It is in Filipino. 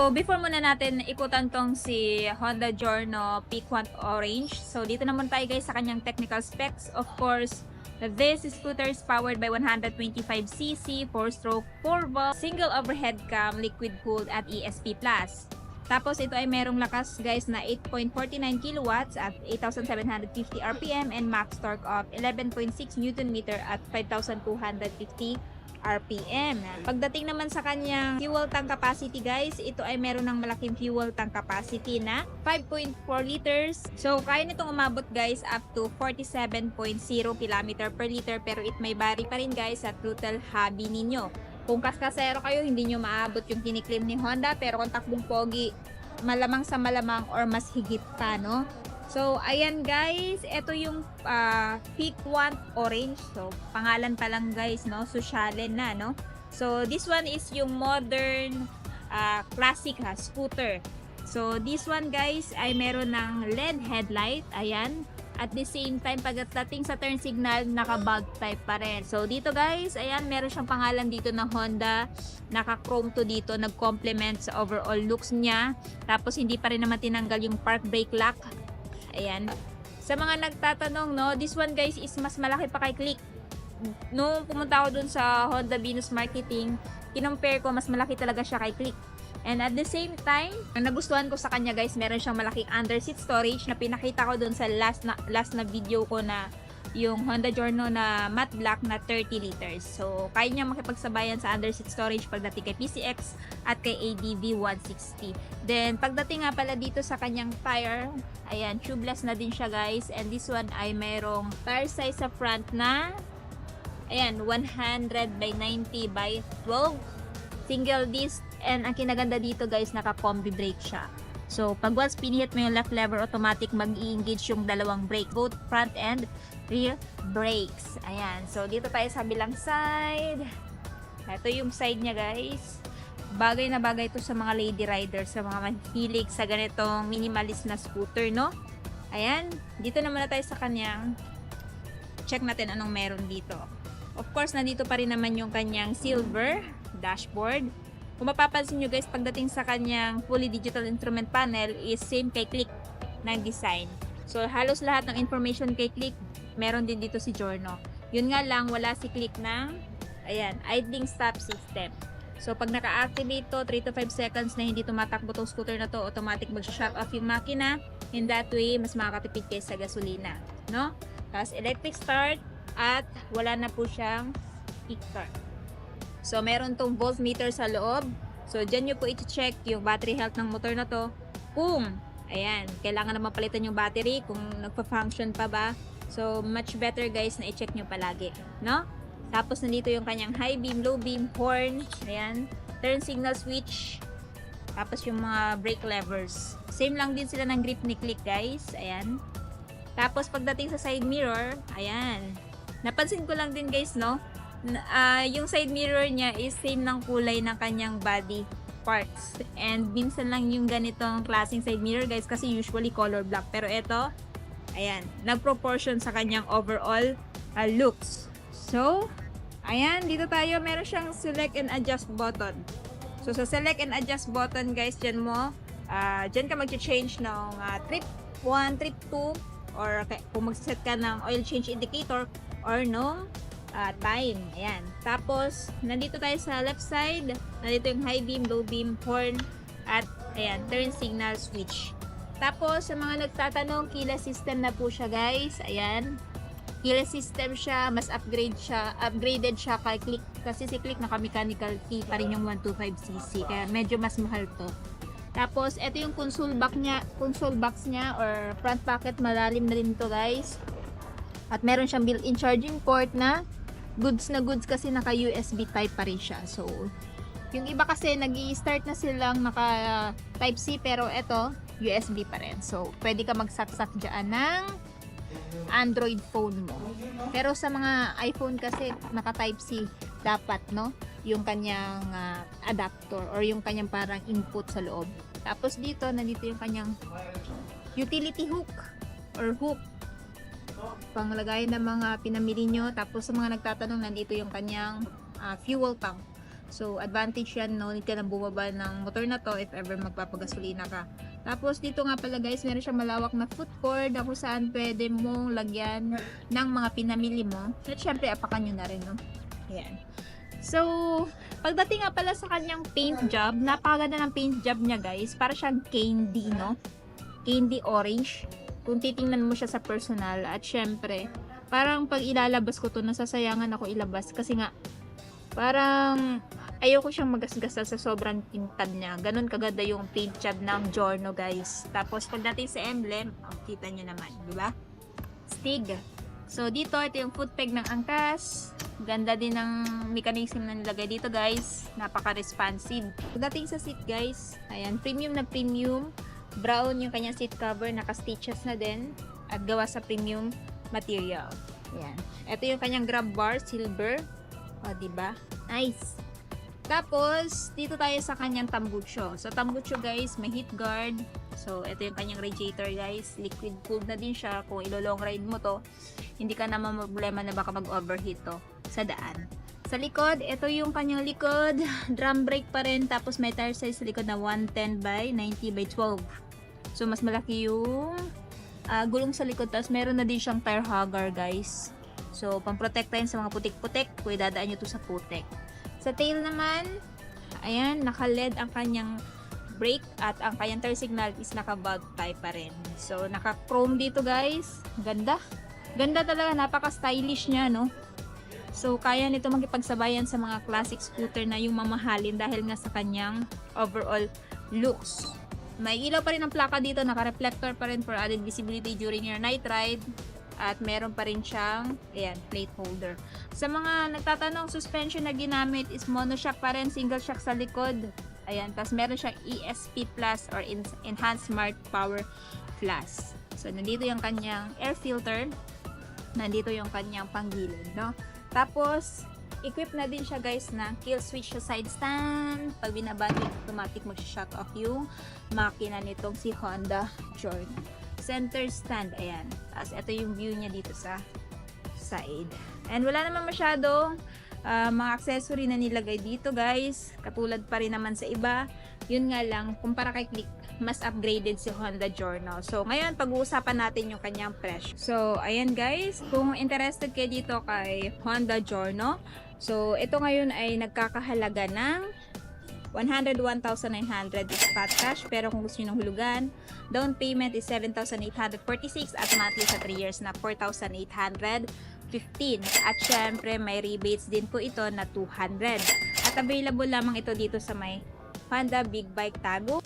So, before muna natin ikutan tong si Honda Giorno P-Quant Orange. So, dito naman tayo guys sa kanyang technical specs. Of course, this scooter is powered by 125cc, 4-stroke, 4-valve, single overhead cam, liquid cooled at ESP+. Tapos ito ay merong lakas guys na 8.49 kilowatts at 8,750 RPM and max torque of 11.6 Nm at 5,250 RPM. Pagdating naman sa kanyang fuel tank capacity guys, ito ay meron ng malaking fuel tank capacity na 5.4 liters. So kaya nitong umabot guys up to 47.0 km per liter, pero it may vary pa rin guys sa total hobby ninyo. Kung kaskasero kayo, hindi nyo maabot yung kiniklaim ni Honda, pero kung takbong pogi, malamang sa malamang or mas higit pa, no? So, ayan guys, ito yung P-Quant Orange. So, pangalan pa lang guys, no? Sosyalen na, no? So, this one is yung modern classic scooter. So, this one guys ay meron ng LED headlight, ayan. At the same time, pagdating sa turn signal, naka-bug type pa rin. So, dito guys, ayan, meron siyang pangalan dito na Honda. Naka-chrome to dito, nag-complement sa overall looks niya. Tapos, hindi pa rin naman tinanggal yung park brake lock. Ayan. Sa mga nagtatanong, no, this one guys is mas malaki pa kay Click. Nung pumunta ako dun sa Honda Venus Marketing, kinumpare ko, mas malaki talaga siya kay Click. And at the same time, ang nagustuhan ko sa kanya guys, meron siyang malaking underseat storage na pinakita ko dun sa last na video ko na yung Honda Giorno na matte black na 30 liters. So, kaya niya makipagsabayan sa underseat storage pagdating kay PCX at kay ADV 160. Then, pagdating nga pala dito sa kanyang tire, ayan, tubeless na din siya guys. And this one ay mayroong tire size sa front na, ayan, 100 by 90 by 12. Single disc. And ang kinaganda dito guys, naka-combi brake siya. So, pag once pinihit mo yung left lever, automatic mag-i-engage yung dalawang brake, both front and rear brakes. Ayan. So, dito tayo sa bilang side. Ito yung side niya guys. Bagay na bagay ito sa mga lady riders, sa mga mahilig sa ganitong minimalist na scooter, no? Ayan. Dito naman na tayo sa kanyang, check natin anong meron dito. Of course, nandito pa rin naman yung kanyang silver dashboard. Kung mapapansin nyo guys, pagdating sa kanyang fully digital instrument panel is same kay Click na design. So, halos lahat ng information kay Click, meron din dito si Giorno. Yun nga lang, wala si Click ng, ayan, idling stop system. So, pag naka-activate to, 3 to 5 seconds na hindi tumatakbo tong scooter na to, automatic mag-shut off yung makina. In that way, mas makakatipid kayo sa gasolina. No? Tapos, electric start at wala na po siyang kickstart. So, meron tong voltmeter sa loob. So, dyan nyo po i-check yung battery health ng motor na to. Kung, ayan, kailangan na mapalitan yung battery, kung nagpa-function pa ba. So, much better guys na i-check nyo palagi. No? Tapos, nandito yung kanyang high beam, low beam, horn. Ayan. Turn signal switch. Tapos, yung mga brake levers. Same lang din sila ng grip ni Click guys. Ayan. Tapos, pagdating sa side mirror, ayan. Napansin ko lang din guys, no? Yung side mirror niya is same ng kulay ng kanyang body parts. And minsan lang yung ganitong klaseng side mirror guys, kasi usually color black. Pero ito, ayan, nag-proportion sa kanyang overall looks. So, ayan, dito tayo, meron siyang select and adjust button. So, sa select and adjust button guys, dyan dyan ka mag-change ng trip 1, trip 2, or kung mag-set ka ng oil change indicator or no time. Ayan. Tapos, nandito tayo sa left side. Nandito yung high beam, low beam, horn, at ayan, turn signal switch. Tapos, sa mga nagtatanong, keyless system na po siya guys. Ayan. Keyless system siya, mas upgraded siya kay Click. Kasi si Click naka-mechanical key pa rin yung 125cc. Kaya medyo mas mahal to. Tapos, ito yung console box niya or front pocket, malalim na rin to guys. At meron siyang built-in charging port na goods kasi naka USB type pa rin siya. So, yung iba kasi nag-i-start na silang naka type C, pero ito USB pa rin. So, pwede ka magsaksak dyan ng Android phone mo. Pero sa mga iPhone kasi naka type C dapat, no? Yung kanyang adapter or yung kanyang parang input sa loob. Tapos dito, nandito yung kanyang utility hook or hook panglagay ng mga pinamili nyo. Tapos sa mga nagtatanong, nandito yung kanyang fuel tank. So, advantage yan, no? Hindi ka na bumaba ng motor na to if ever magpapagasolina ka. Tapos, dito nga pala guys, meron siyang malawak na food court na kung saan pwede mong lagyan ng mga pinamili mo. At syempre, apakan nyo na rin, no? Ayan. So, pagdating nga pala sa kanyang paint job, napakaganda ng paint job niya guys. Para siyang candy, no? Candy orange. Kung titingnan mo siya sa personal. At syempre, parang pag ilalabas ko to, nasasayangan ako ilabas. Kasi nga, parang ayoko siyang magasgasa sa sobrang tintad niya. Ganon kaganda yung paint job ng Giorno guys. Tapos pagdating sa emblem, kita nyo naman, di ba? Stig. So dito, ito yung foot peg ng angkas. Ganda din ng mechanism na nilagay dito guys. Napaka-responsive. Pagdating sa seat guys, ayan, premium na premium. Brown yung kanyang seat cover, naka-stitches na din. At gawa sa premium material. Ayan. Ito yung kanyang grab bar, silver. O, diba? Nice! Tapos, dito tayo sa kanyang tambucho. So, tambucho guys, may heat guard. So, ito yung kanyang radiator guys. Liquid cooled na din siya. Kung ilo-long ride mo to, hindi ka naman problema na baka mag-overheat to sa daan. Sa likod, ito yung kanyang likod. Drum brake pa rin. Tapos, may tire size sa likod na 110 by 90 by 12. So, mas malaki yung gulong sa likod. Tapos, meron na din siyang tire hugger guys. So, pang-protect tayo sa mga putik-putik. Kung idadaan nyo to sa putik. Sa tail naman, ayan, naka-LED ang kanyang brake at ang kanyang turn signal is naka-valve type pa rin. So, naka-chrome dito guys. Ganda. Ganda talaga. Napaka-stylish niya, no? So, kaya nito makipagsabayan sa mga classic scooter na yung mamahalin dahil nga sa kanyang overall looks. May ilaw pa rin ang plaka dito. Naka-reflector pa rin for added visibility during your night ride. At meron pa rin siyang, ayan, plate holder. Sa mga nagtatanong, suspension na ginamit is monoshock pa rin, single shock sa likod. Ayan, tapos meron siyang ESP Plus or Enhanced Smart Power Plus. So, nandito yung kanyang air filter. Nandito yung kanyang panggilid, no? Tapos, equipped na din siya guys na kill switch sa side stand. Pag binabati, automatic mag-shut off yung makina nitong si Honda Giorno. Center stand, ayan. Tapos, ito yung view niya dito sa side. And wala naman masyado mga accessory na nilagay dito, guys. Katulad pa rin naman sa iba. Yun nga lang, kumpara kay Click, mas upgraded si Honda Giorno. So, ngayon, pag-uusapan natin yung kanyang presyo. So, ayan guys, kung interested kayo dito kay Honda Giorno, so, ito ngayon ay nagkakahalaga ng 101,900 is fat cash, pero kung gusto nyo ng hulugan, down payment is 7,846 at monthly sa 3 years na 4,815. At syempre, may rebates din po ito na 200. At available lamang ito dito sa may Honda Big Bike Tago.